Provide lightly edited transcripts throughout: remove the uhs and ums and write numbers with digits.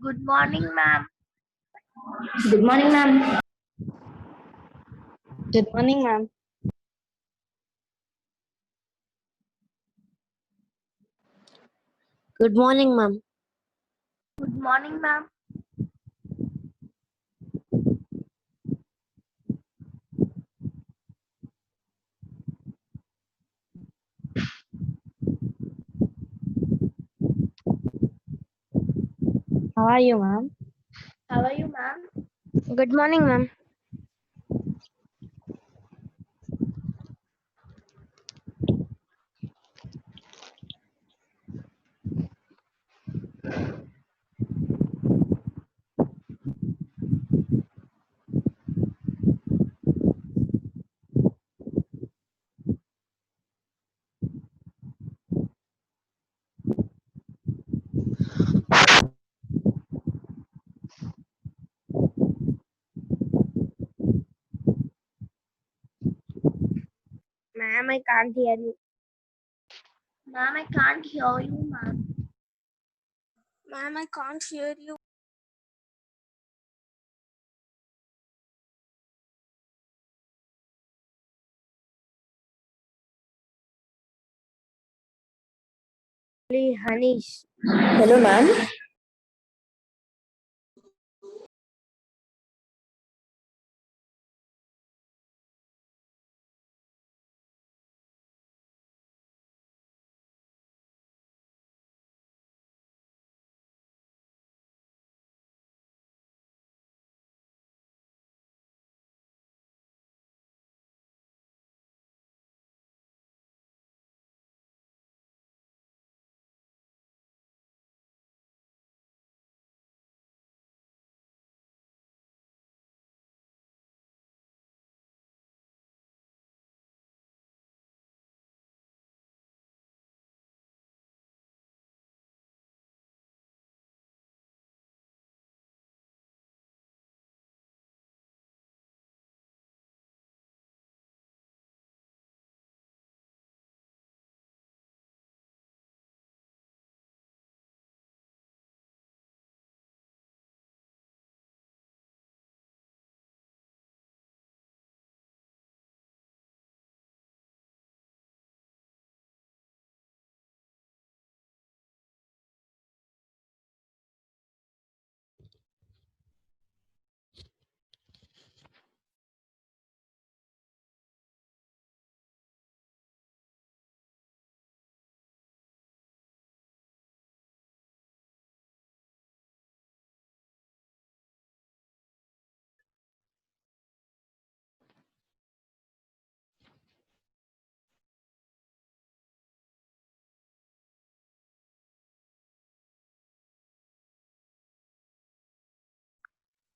Good morning, ma'am. Good morning, ma'am. Good morning, ma'am. Good morning, ma'am. Good morning, ma'am. How are you, ma'am? How are you, ma'am? Good morning, ma'am. Ma'am, I can't hear you. Ma'am, I can't hear you, ma'am. Ma'am, I can't hear you. Hanish. Hello, ma'am.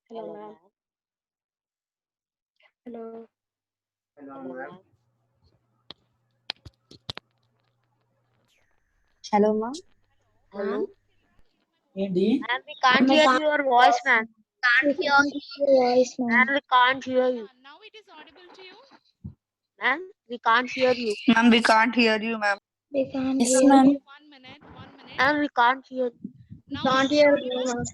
Hello, ma'am. Hello. Hello, ma'am. Hello, ma'am. Hello. Ma'am, we can't hear your voice, ma'am. Can't hear you. Ma'am, we can't hear you. Now it is audible to you? Ma'am, we can't hear you. Ma'am, we can't hear you, ma'am. Yes, ma'am. 1 minute, 1 minute. Ma'am, we can't hear. Now it is audible?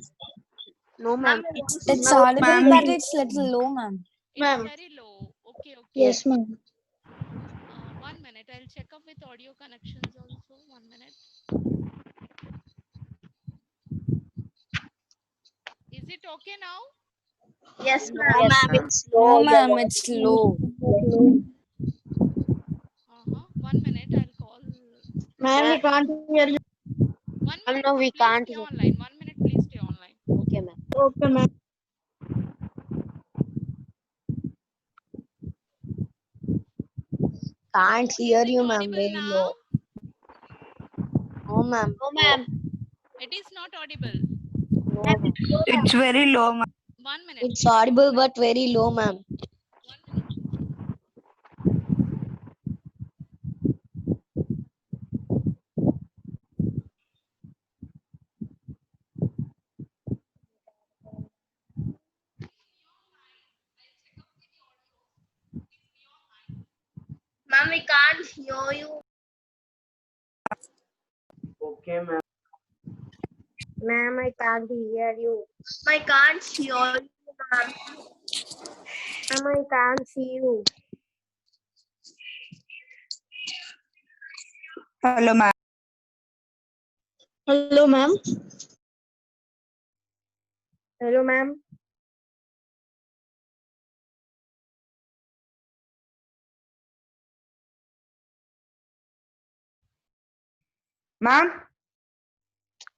No, ma'am. It's No, audible, ma'am. but it's little low, ma'am. It is very low. Okay, okay. Yes, ma'am. 1 minute. I'll check up with audio connections also. 1 minute. Is it okay now? Yes, No, ma'am. ma'am, it's No, low. ma'am. It's low. 1 minute. I'll call. Ma'am, we can't hear you. 1 Ma'am, minute. no, we Please can't stay hear. online. 1 minute. Please stay online. Okay, ma'am. Okay, ma'am. Can't hear Is it you, ma'am. audible Very now? low. No, ma'am. No, ma'am. It is not audible. No, ma'am. It's very low, ma'am. 1 minute. It's Please stay audible, online. but very low, ma'am. 1 minute. Ma'am, we can't hear you. Okay, ma'am. Ma'am, I can't hear you. I can't hear you, ma'am. Ma'am, I can't see you. Hello, ma'am. Hello, ma'am. Hello, ma'am. Ma'am.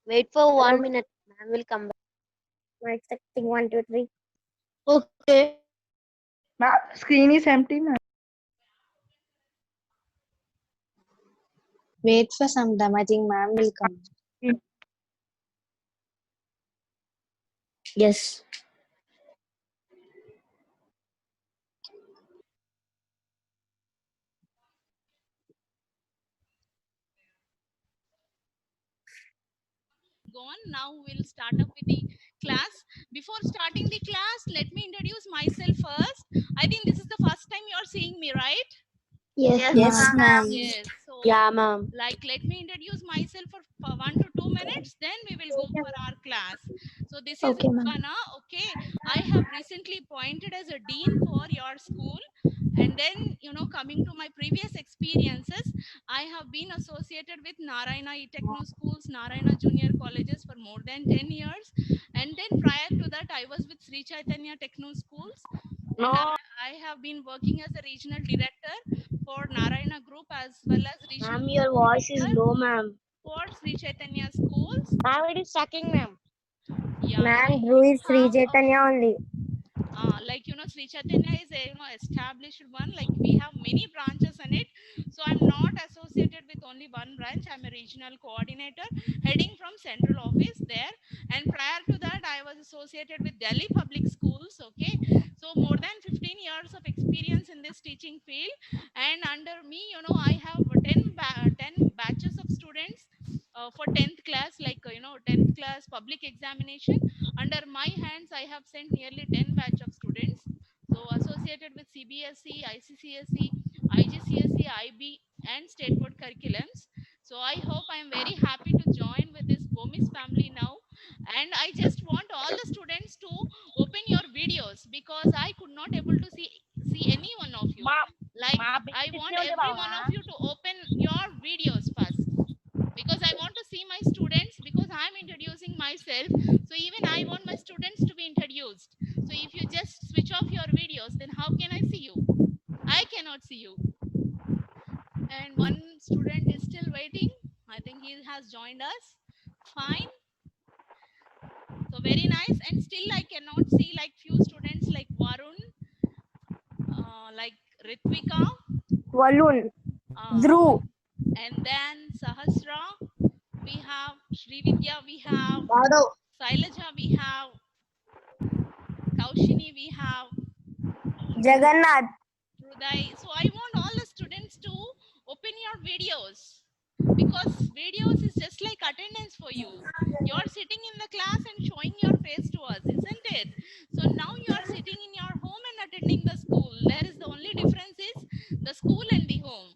Wait for 1 minute. Ma'am will come back. I'm expecting 1, 2, 3. Okay. Ma'am, screen is empty, ma'am. Wait for some time. I think ma'am will come. Yes. Gone. Now we'll start up with the class. Before starting the class, let me introduce myself first. I think this is the first time you are seeing me, right? Yes, Yes, ma'am. Yes. So, Yeah, ma'am. like, let me introduce myself for 1 to 2 minutes. Then we will go for our class. So this is Okay, ma'am. Rupana. Okay, I have recently appointed as a dean for your school. And then, coming to my previous experiences, I have been associated with Narayana E-Techno schools, Narayana Junior Colleges for more than 10 years. And then prior to that, I was with Sri Chaitanya Techno schools. And I have been working as a regional director for Narayana Group as well as regional Ma'am, your voice is director low, ma'am. for Sri Chaitanya schools. Ma'am, it is sucking, ma'am. Yeah, Ma'am, Dhruv is Sri have a Chaitanya only. like Sri Chaitanya is a established one. Like we have many branches in it, so I'm not associated with only one branch. I'm a regional coordinator heading from central office there. And prior to that, I was associated with Delhi Public Schools. Okay, so more than 15 years of experience in this teaching field. And under me, I have 10 batches of students. For 10th class, 10th class public examination, under my hands, I have sent nearly 10 batch of students. So associated with CBSE, ICCSE, IGCSE, IB, and state board curriculums. So I hope I am very happy to join with this Bomis family now. And I just want all the students to open your videos because I could not able to see any one of you. Like I want every one of you to open your videos first because I want to see my students because I'm introducing myself. So even I want my students to be introduced. So if you just switch off your videos, then how can I see you? I cannot see you. And one student is still waiting. I think he has joined us. Fine. So very nice. And still I cannot see like few students like Varun, like Ritvika, Walun. uh, Dhruv. and then Sahasra. We have Srividya, we have Sailaja, we have Kaushini, we have Jagannath. Hruday. So I want all the students to open your videos because videos is just like attendance for you. You're sitting in the class and showing your face to us, isn't it? So now you are sitting in your home and attending the school. There is the only difference is the school and the home.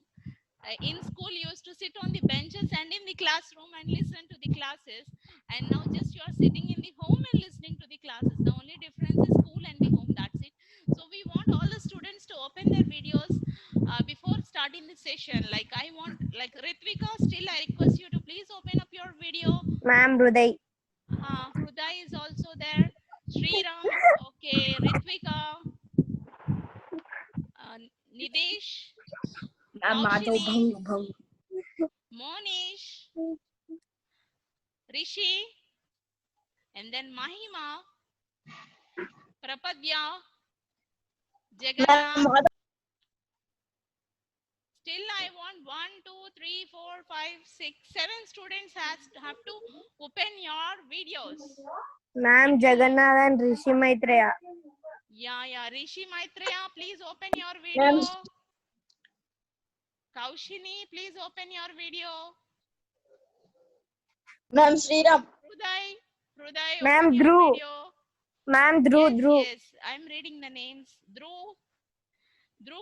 In school you used to sit on the benches and in the classroom and listen to the classes, and now just you are sitting in the home and listening to the classes. The only difference is school and the home, that's it. So we want all the students to open their videos before starting the session. Like I want, like Ritvika, still I request you to please open up your video. Ma'am, Hruday. Hruday is also there. Sriram, okay, Ritvika, Nidesh, Kaushini, Monish, Rishi, and then Mahima, Prapadya, Jagannath. Still, I want 1, 2, 3, 4, 5, 6, 7 students have to open your videos. Ma'am, Jagannath and Rishi Maitreya. Yeah. Rishi Maitreya, please open your video. Kaushini, please open your video. Ma'am, Sriram. Hruday, Ma'am, open your Dhruv. video. Ma'am, Dhruv. Yes, I'm reading the names. Dhruv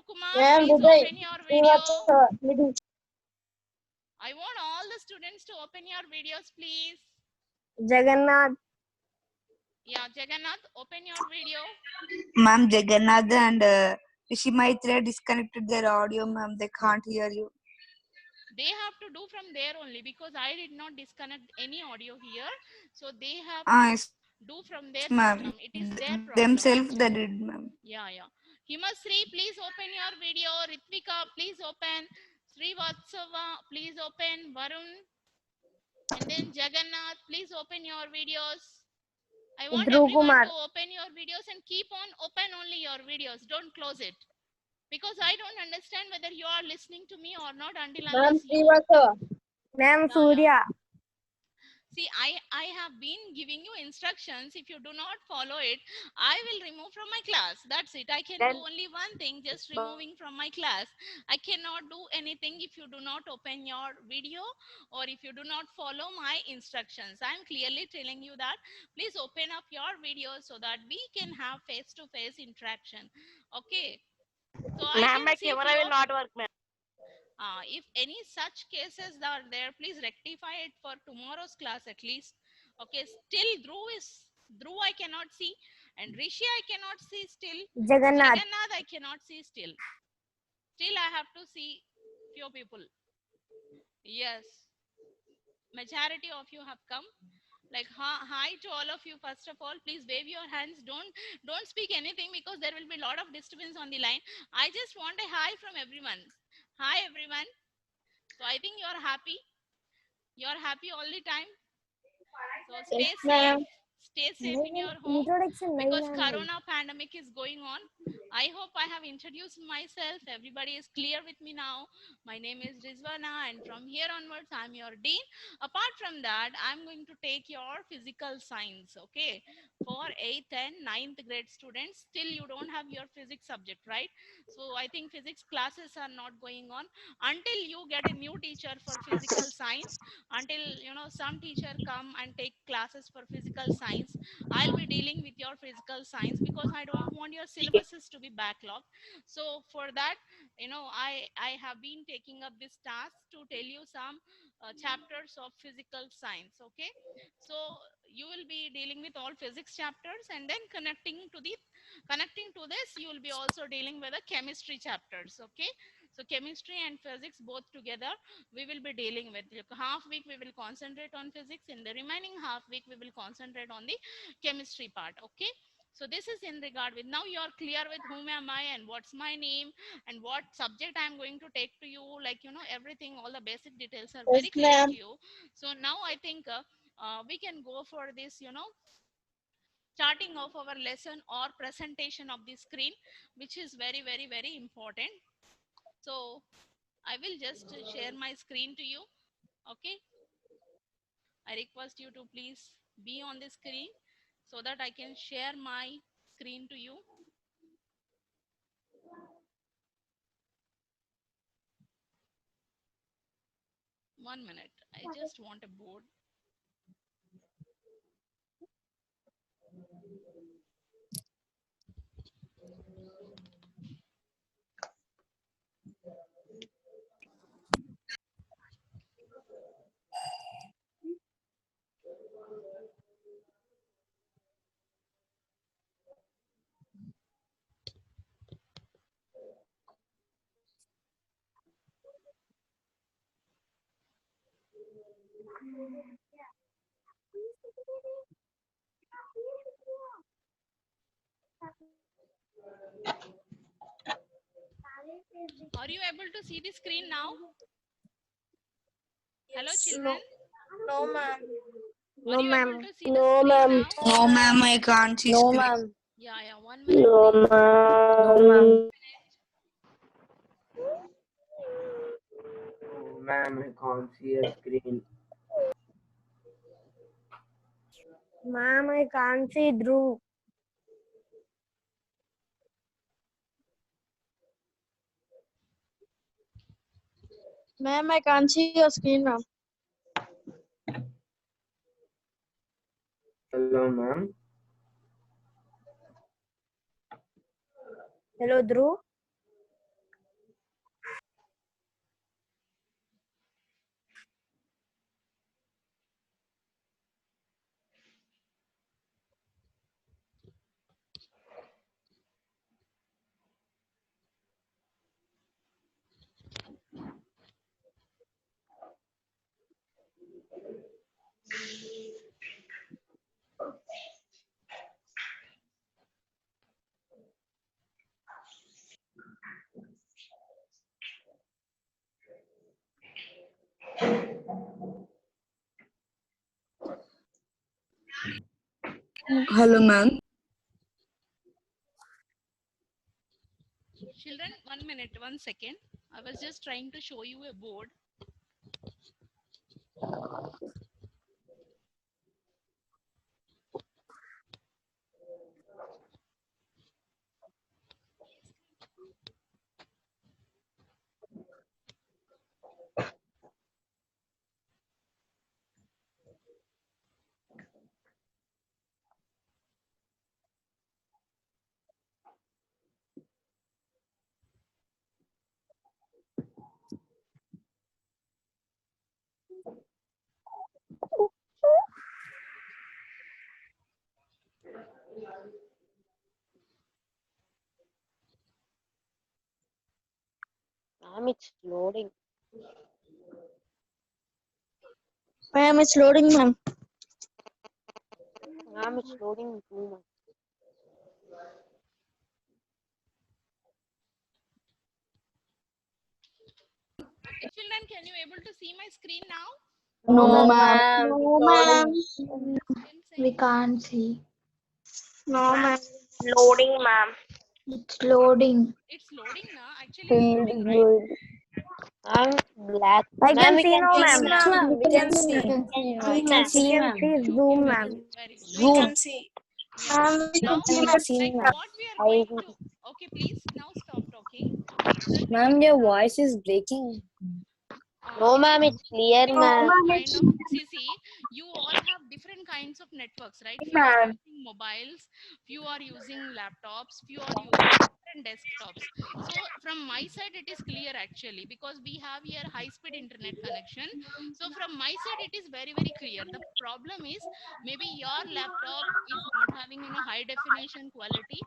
Kumar, Ma'am, please Hruday. open your video. I want all the students to open your videos, please. Jagannath. Yeah, Jagannath, open your video. Ma'am, Jagannath and Rishi Maitra disconnected their audio, ma'am. They can't hear you. They have to do from there only because I did not disconnect any audio here. So they have Ah, to yes, do from their ma'am. system. It is their problem Themselves they actually. did, ma'am. Yeah, yeah. Himasri, please open your video. Ritvika, please open. Srivatsava, please open. Varun. And then Jagannath, please open your videos. I want Dhruv everyone Kumar. to open your videos and keep on open only your videos. Don't close it. Because I don't understand whether you are listening to me or not until unless you. Ma'am Yeah, Surya. See, I have been giving you instructions. If you do not follow it, I will remove from my class. That's it. I can do only one thing, just removing from my class. I cannot do anything if you do not open your video or if you do not follow my instructions. I'm clearly telling you that please open up your video so that we can have face-to-face interaction. Okay. So I Ma'am, can my see camera few will not work, ma'am. if any such cases are there, please rectify it for tomorrow's class at least. Okay, still Dhruv I cannot see, and Rishi I cannot see still. Jagannath. Jagannath I cannot see still. Still I have to see few people. Yes, majority of you have come. Like hi to all of you. First of all, please wave your hands. Don't speak anything because there will be a lot of disturbance on the line. I just want a hi from everyone. Hi everyone. So I think you're happy. You're happy all the time. So stay safe. Stay safe in your home because corona pandemic is going on. I hope I have introduced myself. Everybody is clear with me now. My name is Rizwana and from here onwards I'm your dean. Apart from that, I'm going to take your physical science, okay? For 8th and 9th grade students, still you don't have your physics subject, right? So I think physics classes are not going on until you get a new teacher for physical science, until some teacher come and take classes for physical science. I'll be dealing with your physical science because I don't want your syllabuses to be backlogged. So for that, I have been taking up this task to tell you some chapters of physical science. Okay, so you will be dealing with all physics chapters, and then connecting to this you will be also dealing with the chemistry chapters. Okay, so chemistry and physics both together we will be dealing with. Half week we will concentrate on physics, in the remaining half week we will concentrate on the chemistry part. Okay, so this is in regard with, now you are clear with whom am I and what's my name and what subject I'm going to take to you, like everything, all the basic details are very clear to you. So now I think we can go for this starting of our lesson or presentation of the screen, which is very very very important. So I will just share my screen to you. Okay, I request you to please be on the screen so that I can share my screen to you. One minute, I just want a board. Are you able to see the screen now? Hello children. No, ma'am. Are you able to see the No, screen ma'am. now? No, ma'am, I can't see No, screen. ma'am. Yeah, 1 minute No, please. No, ma'am. Oh, ma'am, I can't see a screen. Ma'am, I can't see Dhruv. Ma'am, I can't see your screen, ma'am. Hello, ma'am. Hello, Dhruv. Hello, ma'am. Children, 1 minute, 1 second. I was just trying to show you a board. Ma'am, it's loading. Ma'am, it's loading, ma'am. Ma'am, it's loading too much. Children, can you able to see my screen now? No, ma'am. No, ma'am. Still We saying can't see. No, ma'am. Loading, ma'am. It's loading. it's loading now. Actually, it's loading, right? I'm black. I Ma'am, can we see can now, see ma'am. ma'am. Ma'am, we can see. We can Right. We can see, Ma'am. ma'am. Okay, Zoom, very ma'am. good. Very good. Zoom. Can see. Yeah. Ma'am, we Now, can see, We ma'am. can see, like ma'am. what we are I going will. to. Okay, please now stop talking. So that we Ma'am, can your start. voice is breaking. No, ma'am, it's clear, Because ma'am. kind of see, you all have different kinds of networks, right? Few are using mobiles, few are using laptops, few are using different desktops. So from my side, it is clear actually because we have here high-speed internet connection. So from my side, it is very clear. The problem is maybe your laptop is not having high definition quality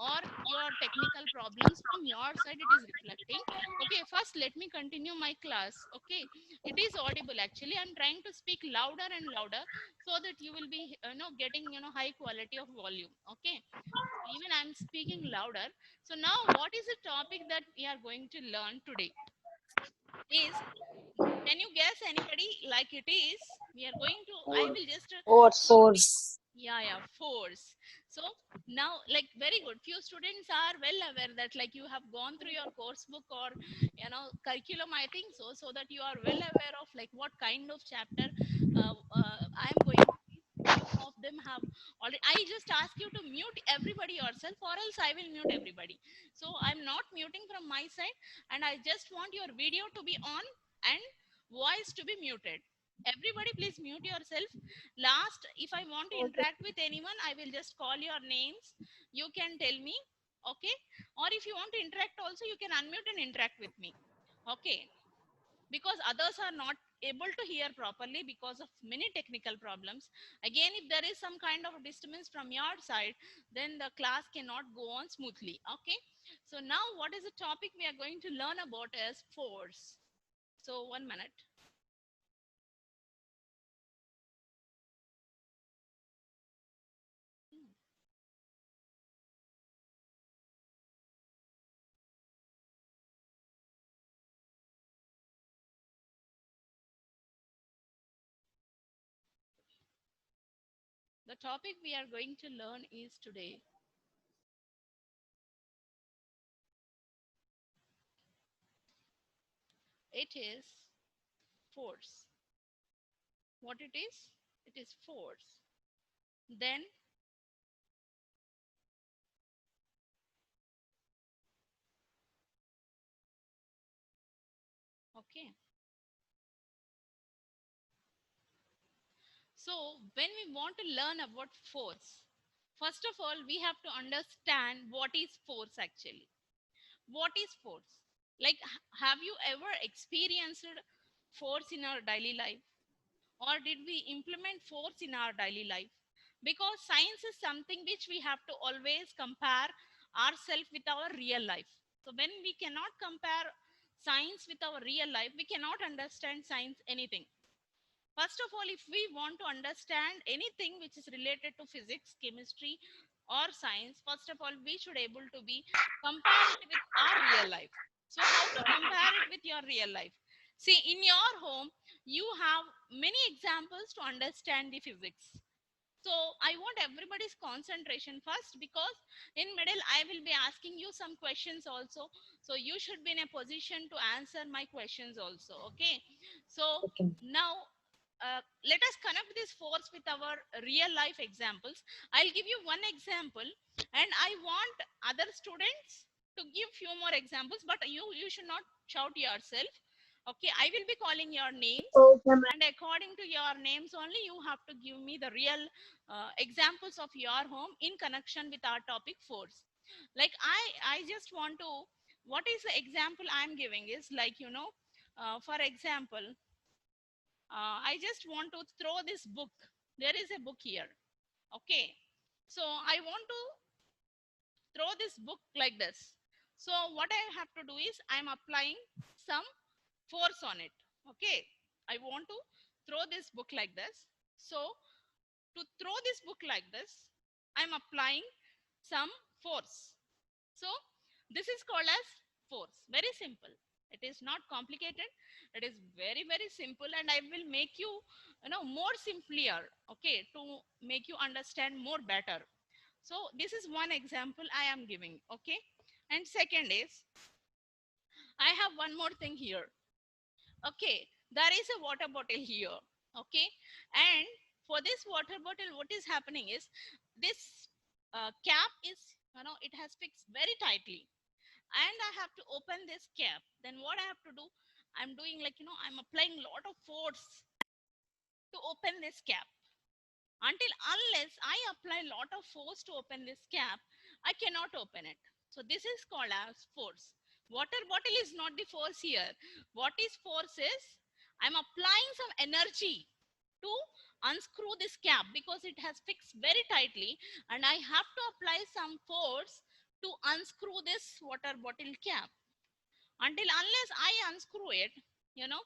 or your technical problems from your side it is reflecting. Okay, first let me continue my class. Okay, it is audible actually. I'm trying to speak louder and louder so that you will be getting high quality of volume. Okay, even I'm speaking louder. So now what is the topic that we are going to learn today is, can you guess anybody? Like it is, we are going to, I will just Force. Force. yeah, force. So now, like, very good, few students are well aware that like you have gone through your course book or curriculum, I think so, so that you are well aware of like what kind of chapter I am going to teach. Few of them have already. I just ask you to mute everybody yourself or else I will mute everybody. So I'm not muting from my side, and I just want your video to be on and voice to be muted. Everybody please mute yourself. Last, if I want to interact with anyone, I will just call your names. You can tell me. Okay, or if you want to interact also, you can unmute and interact with me. Okay, because others are not able to hear properly because of many technical problems. Again, if there is some kind of disturbance from your side, then the class cannot go on smoothly. Okay, so now what is the topic we are going to learn about is force. So 1 minute. The topic we are going to learn is today. It is force. What it is? It is force. Then okay. So when we want to learn about force, first of all, we have to understand what is force actually. What is force? Like, have you ever experienced force in our daily life? Or did we implement force in our daily life? Because science is something which we have to always compare ourselves with our real life. So when we cannot compare science with our real life, we cannot understand science anything. First of all, if we want to understand anything which is related to physics, chemistry, or science, first of all, we should able to be compare it with our real life. So how to compare it with your real life? See, in your home, you have many examples to understand the physics. So I want everybody's concentration first, because in middle I will be asking you some questions also. So you should be in a position to answer my questions also. Okay. So Okay. now let us connect this force with our real life examples. I'll give you one example, and I want other students to give few more examples, but you should not shout yourself. Okay, I will be calling your names, and according to your names only you have to give me the real examples of your home in connection with our topic force. Like I just want to, what is the example I'm giving is like, for example, I just want to throw this book. There is a book here. Okay, so I want to throw this book like this. So what I have to do is I'm applying some force on it. Okay, I want to throw this book like this. So to throw this book like this, I'm applying some force. So this is called as force. Very simple. It is not complicated. It is very, very simple, and I will make you, more simpler. Okay, to make you understand more better. So this is one example I am giving. Okay, and second is I have one more thing here. Okay, there is a water bottle here. Okay, and for this water bottle, what is happening is this cap is, it has fixed very tightly, and I have to open this cap. Then what I have to do, I'm doing like, I'm applying a lot of force to open this cap. Unless I apply a lot of force to open this cap, I cannot open it. So this is called as force. Water bottle is not the force here. What is force is, I'm applying some energy to unscrew this cap because it has fixed very tightly, and I have to apply some force to unscrew this water bottle cap. Unless I unscrew it, you know,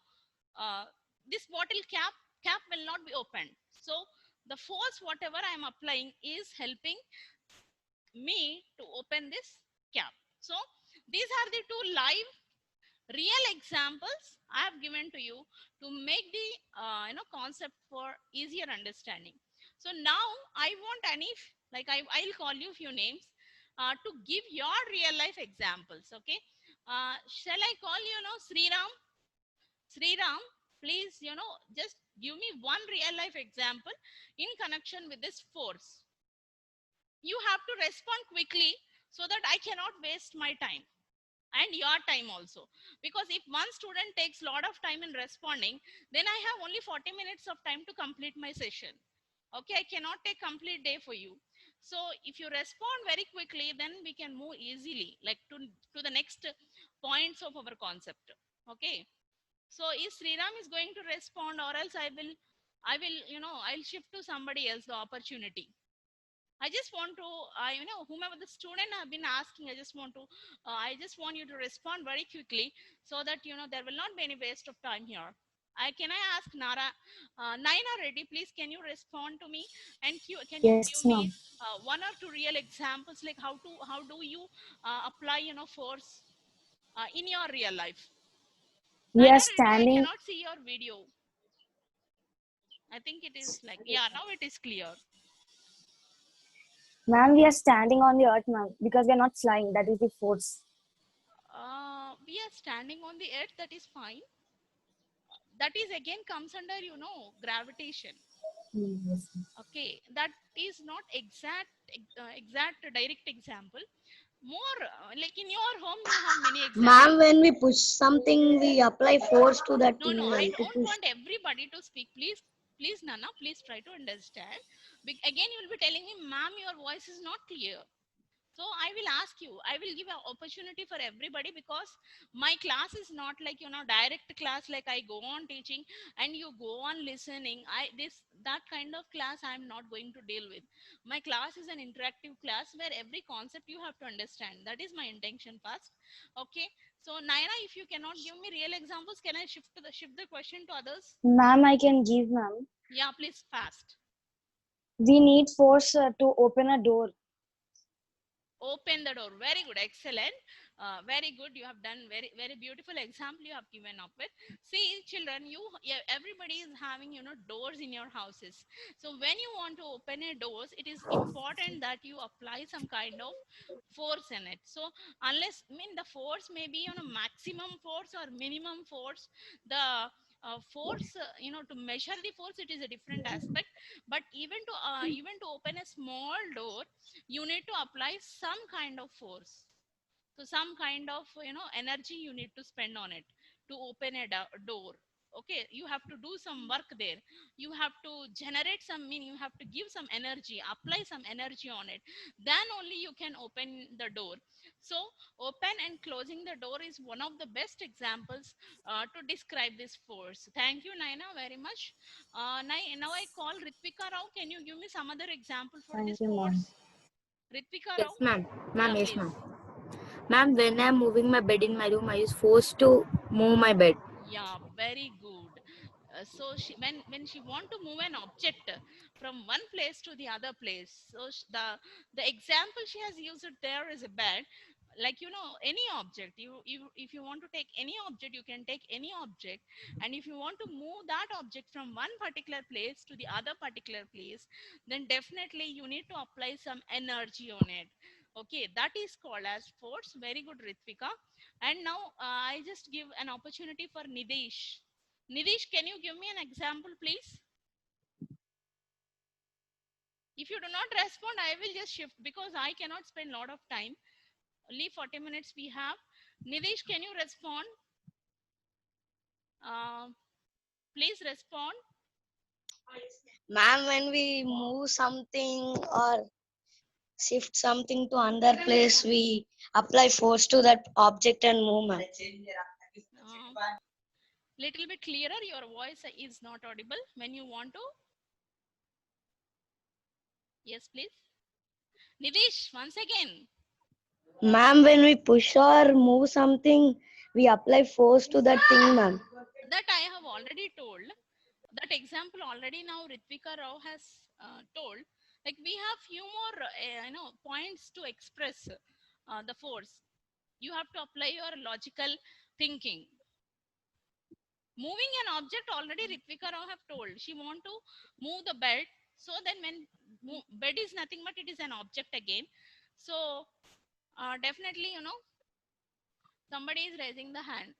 this bottle cap will not be opened. So the force whatever I'm applying is helping me to open this cap. So these are the two live real examples I have given to you to make the concept for easier understanding. So now I want I'll call you few names to give your real life examples. Okay, shall I call Sriram? Sriram, please, just give me one real life example in connection with this force. You have to respond quickly so that I cannot waste my time and your time also. Because if one student takes a lot of time in responding, then I have only 40 minutes of time to complete my session. Okay, I cannot take complete day for you. So if you respond very quickly, then we can move easily like to the next points of our concept. Okay. So if Sriram is going to respond, or else I will, I'll shift to somebody else the opportunity. I just want to, whomever the student have been asking, I just want you to respond very quickly so that, there will not be any waste of time here. Can I ask Naina Reddy, please, can you respond to me? And can you Yes, give me ma'am. one or two real examples, like how do you apply, force in your real life? We Naina are Reddy, I standing, cannot see your video. I think it is like, yeah, now it is clear. ma'am, we are standing on the earth, ma'am, because we are not flying. That is the force. We are standing on the earth, that is fine. That is again comes under, gravitation. Yes. Okay, that is not exact direct example. More like in your home, you have many examples. Ma'am, when we push something, we apply force to that No, thing. no, I To don't push. want everybody to speak. Please, Nana, please try to understand. Again, you will be telling me, ma'am, your voice is not clear. So I will ask you, I will give an opportunity for everybody, because my class is not like, direct class, like I go on teaching and you go on listening. That kind of class I'm not going to deal with. My class is an interactive class where every concept you have to understand. That is my intention first. Okay. So Naina, if you cannot give me real examples, can I shift the question to others? Ma'am, I can give, ma'am. Yeah, please, fast. We need force to open a door. Open the door. Very good. Excellent. Very good. You have done very beautiful example you have given up with. See, children, everybody is having, doors in your houses. So when you want to open a doors, it is important that you apply some kind of force in it. So the force may be on a maximum force or minimum force. The force, to measure the force, it is a different aspect. But even to open a small door, you need to apply some kind of force. So some kind of, energy you need to spend on it to open a door. Okay, you have to do some work there. You have to generate some meaning, you have to give some energy, apply some energy on it. Then only you can open the door. So open and closing the door is one of the best examples to describe this force. Thank you, Naina, very much. Now I call Ritvika Rao. Can you give me some other example for Thank this you, ma'am. force? Ritvika Rao? Yes, ma'am. Ma'am, Yeah, yes, please. ma'am. Ma'am, when I'm moving my bed in my room, I use force to move my bed. Yeah, very good. So when she want to move an object from one place to the other place, so the example she has used it there is a bed. Like, any object, if you want to take any object, you can take any object. And if you want to move that object from one particular place to the other particular place, then definitely you need to apply some energy on it. Okay, that is called as force. Very good, Ritvika. And now I just give an opportunity for Nidesh. Nidesh, can you give me an example, please? If you do not respond, I will just shift, because I cannot spend a lot of time. Only 40 minutes we have. Nidesh, can you respond? Please respond. Ma'am, when we move something or shift something to another place, we apply force to that object and move, ma'am. Little bit clearer, your voice is not audible. When you want to. Yes, please. Nidesh, once again. Ma'am, when we push or move something, we apply force to that thing, ma'am. That I have already told. That example already now Ritvika Rao has told. Like, we have few more points to express the force. You have to apply your logical thinking. Moving an object, already Ritvika Rao have told. She want to move the bed. So then when bed is nothing but it is an object again. So definitely, somebody is raising the hand.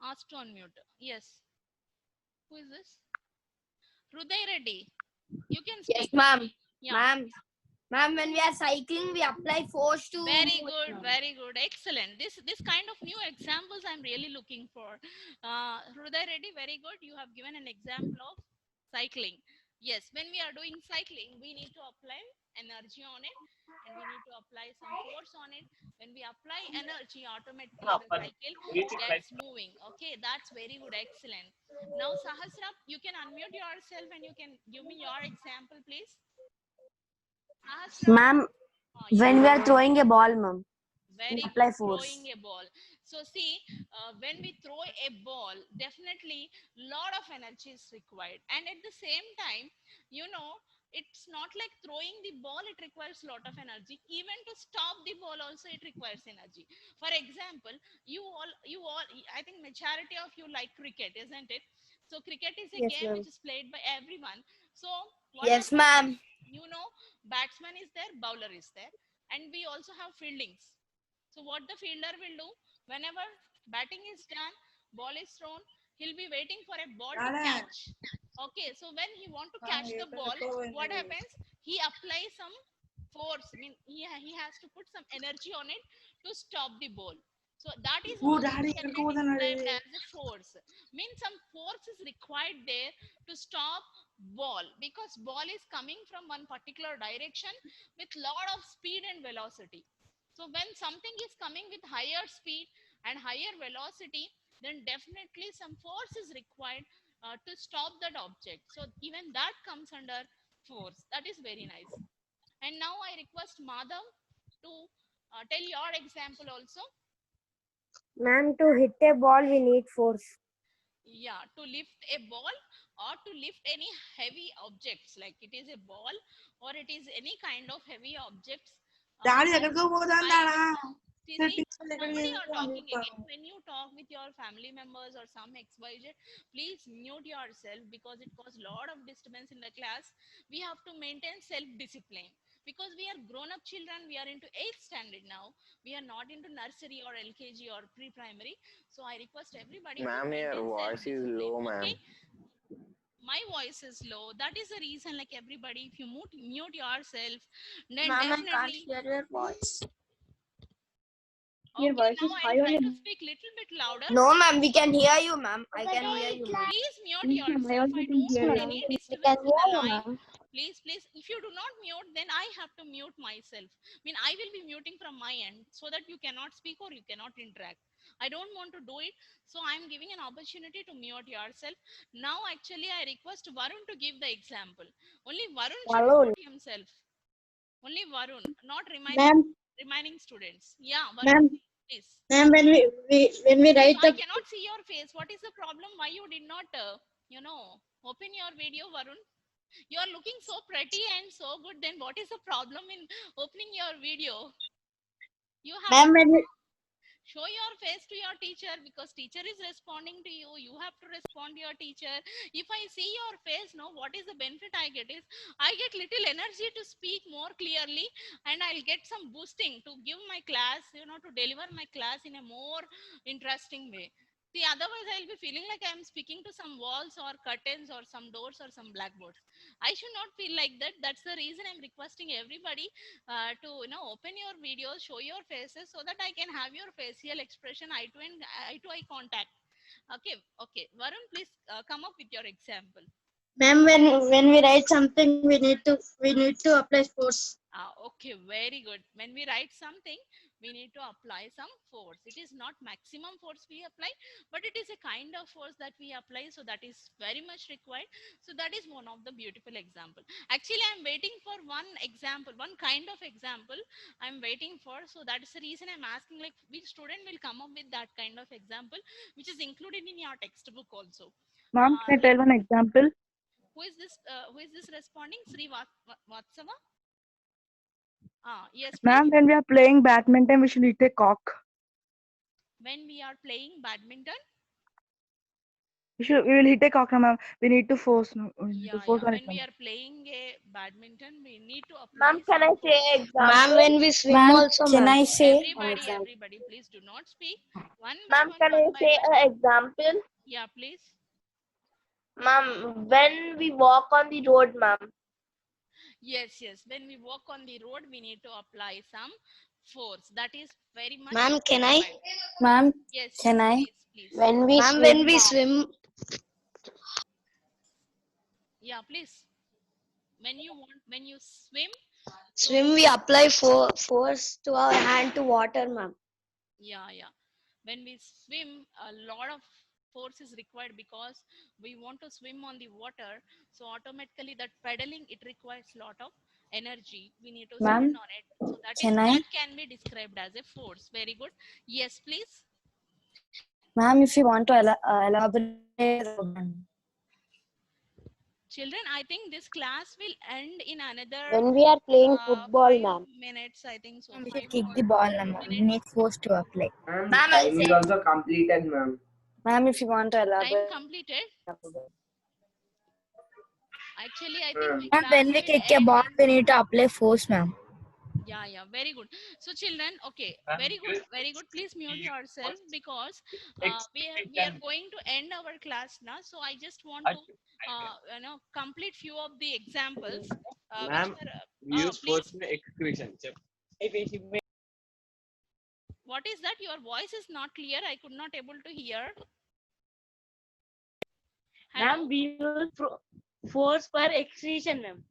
Ask to unmute. Yes. Who is this? Ruday Reddy. You can speak. Yes, ma'am. Yeah. Ma'am, when we are cycling, we apply force to. Very good, very good, excellent. This kind of new examples I'm really looking for. Hruday Reddy, very good. You have given an example of cycling. Yes, when we are doing cycling, we need to apply energy on it, and we need to apply some force on it. When we apply energy, automatically the cycle gets moving. Okay, that's very good, excellent. Now, Sahasra, you can unmute yourself and you can give me your example, please. Sahasra. Ma'am, when we are throwing a ball, ma'am, Very apply good, force. throwing a ball. So see, when we throw a ball, definitely lot of energy is required. And at the same time, it's not like throwing the ball, it requires a lot of energy. Even to stop the ball also, it requires energy. For example, you all, I think majority of you like cricket, isn't it? So cricket is a Yes, game ma'am. which is played by everyone. So what Yes, happens, ma'am. batsman is there, bowler is there, and we also have fieldings. So what the fielder will do, whenever batting is done, ball is thrown, he'll be waiting for a ball to catch. Okay, so when he want to catch the ball, what happens? He applies some force. I mean, he has to put some energy on it to stop the ball. So that is Oh, also daddy, can be go then, described daddy. as a force. Means some force is required there to stop ball, because ball is coming from one particular direction with lot of speed and velocity. So when something is coming with higher speed and higher velocity, then definitely some force is required to stop that object. So even that comes under force. That is very nice. And now I request Madhav to tell your example also. Ma'am, to hit a ball, we need force. Yeah, to lift a ball or to lift any heavy objects, like it is a ball or it is any kind of heavy objects. Daddy, That ఎక్కడికో పోతాంటాడా? see, Settings somebody ఎక్కడికి are talking వెళ్తాను. again. When you talk with your family members or some XYZ, please mute yourself, because it causes lot of disturbance in the class. We have to maintain self-discipline, because we are grown-up children. We are into 8th standard now. We are not into nursery or LKG or pre-primary. So I request everybody to Ma'am, your maintain voice is self-discipline. low, ma'am. Okay, my voice is low. That is the reason. Like everybody, if you mute yourself, then Ma'am, I can't definitely. hear your voice. Okay, now I'll try to speak little bit louder. No, ma'am, we can hear you, ma'am. I can hear you, ma'am. Please mute yourself. I don't want any disturbance in the line. Please, if you do not mute, then I have to mute myself. I mean, I will be muting from my end, so that you cannot speak or you cannot interact. I don't want to do it, so I'm giving an opportunity to mute yourself. Now, actually, I request Varun to give the example. Only Varun should mute himself. Only Varun, not remaining students. Yeah, Varun, please. Ma'am, when we write I the cannot see your face. What is the problem? Why you did not, open your video, Varun? You are looking so pretty and so good. Then what is the problem in opening your video? You have ma'am, to when we, show your face to your teacher, because teacher is responding to you. You have to respond to your teacher. If I see your face, no, what is the benefit I get is I get little energy to speak more clearly, and I'll get some boosting to give my class, to deliver my class in a more interesting way. See, otherwise I'll be feeling like I'm speaking to some walls or curtains or some doors or some blackboards. I should not feel like that. That's the reason I'm requesting everybody to open your videos, show your faces, so that I can have your facial expression, eye to eye contact. Okay, Varun, please come up with your example. ma'am, when we write something, we need to apply force. Okay, very good. When we write something, we need to apply some force. It is not maximum force we apply, but it is a kind of force that we apply. So that is very much required. So that is one of the beautiful example. Actually, I'm waiting for one example, one kind of example I'm waiting for. So that is the reason I'm asking, like, which student will come up with that kind of example, which is included in your textbook also. Ma'am, can I tell one example? Who is this responding? Sri Vatsava? Yes, Ma'am, when we are playing badminton, we should eat a cock. When we are playing badminton, We will hit a cock, ma'am. We need to force. No, when we are playing a badminton, we need to apply. Ma'am, can I say example? Ma'am, when we swim also, Can ma'am. I say Everybody, please do not speak. Ma'am, can I say an example? Yeah, please. Ma'am, when we walk on the road, ma'am. Yes. When we walk on the road, we need to apply some force. That is very much. Ma'am, can I? Ma'am, Yes. can I? Please. Ma'am, when we swim. Yeah, please. When you Swim, we apply force to our hand to water, ma'am. Yeah. When we swim, a lot of force is required, because we want to swim on the water. So automatically that pedaling, it requires a lot of energy. We need to Ma'am, spend on it. So that can be described as a force. Very good. Yes, please. Ma'am, if you want to elaborate. Children, I think this class will end in another When we are playing football, 5 ma'am. minutes, I think so. We should kick the ball, ma'am. We need force to apply. Ma'am, Ma'am, time is also completed, ma'am. Ma'am, if you want to Time elaborate. completed. Actually, I think the Ma'am, class when we will kick a end. ball, we need to apply force, ma'am. Yeah, very good. So children, okay, very good. Please mute yourself, because we are going to end our class now. So I just want to complete few of the examples. Ma'am, Please. execution. What is that? Your voice is not clear. I could not able to hear. Hello? Ma'am, we use force for excretion, ma'am.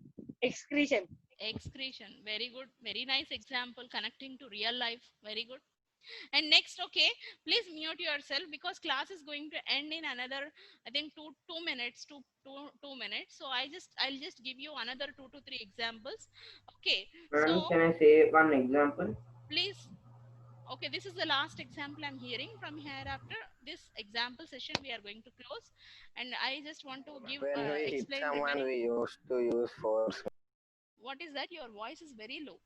Excretion. Excretion. Very good. Very nice example connecting to real life. Very good. And next, okay, please mute yourself because class is going to end in another, I think, two minutes, two minutes. So I'll just give you another 2 to 3 examples. Okay. Ma'am, So can I say one example? please. Okay, this is the last example I'm hearing. From here after this example session, we are going to close. And I just want to give When we hit explain someone, remaining. we used to use force. What is that? Your voice is very low.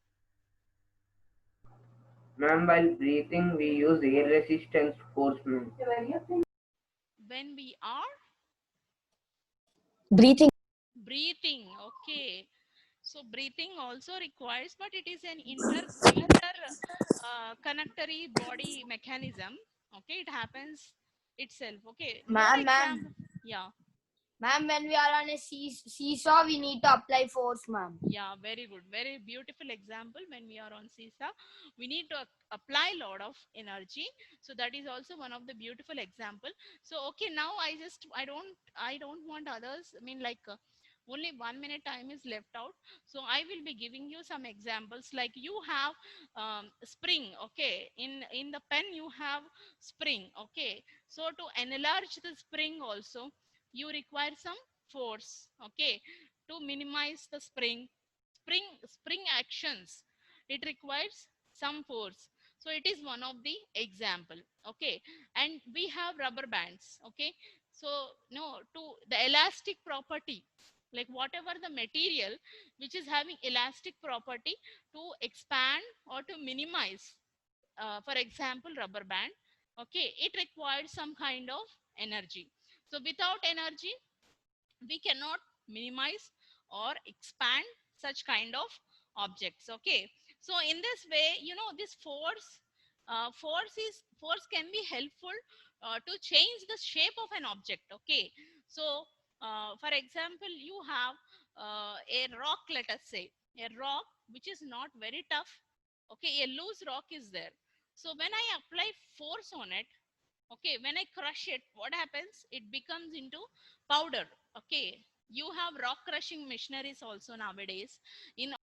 Ma'am, while breathing, we use air resistance force, ma'am. When we are Breathing. breathing, okay. So breathing also requires, but it is an connectory body mechanism. Okay, it happens itself. Okay, more example. Yeah. Ma'am, when we are on a seesaw, we need to apply force, ma'am. Yeah, very good. Very beautiful example. When we are on seesaw, we need to apply a lot of energy. So that is also one of the beautiful example. So okay, now I don't want others. I mean, like only 1 minute time is left out. So I will be giving you some examples. Like you have spring. Okay, in the pen you have spring. Okay, so to enlarge the spring also, you require some force. Okay, to minimize the spring actions, it requires some force. So it is one of the example. Okay, and we have rubber bands. Okay, so no, to the elastic property, like whatever the material which is having elastic property, to expand or to minimize, for example rubber band, okay, it requires some kind of energy. So without energy we cannot minimize or expand such kind of objects. Okay, so in this way, this force can be helpful to change the shape of an object. Okay, so for example, you have a rock, let us say a rock which is not very tough. Okay, a loose rock is there. So when I apply force on it, okay, when I crush it, what happens? It becomes into powder. Okay, you have rock crushing machineries also nowadays. In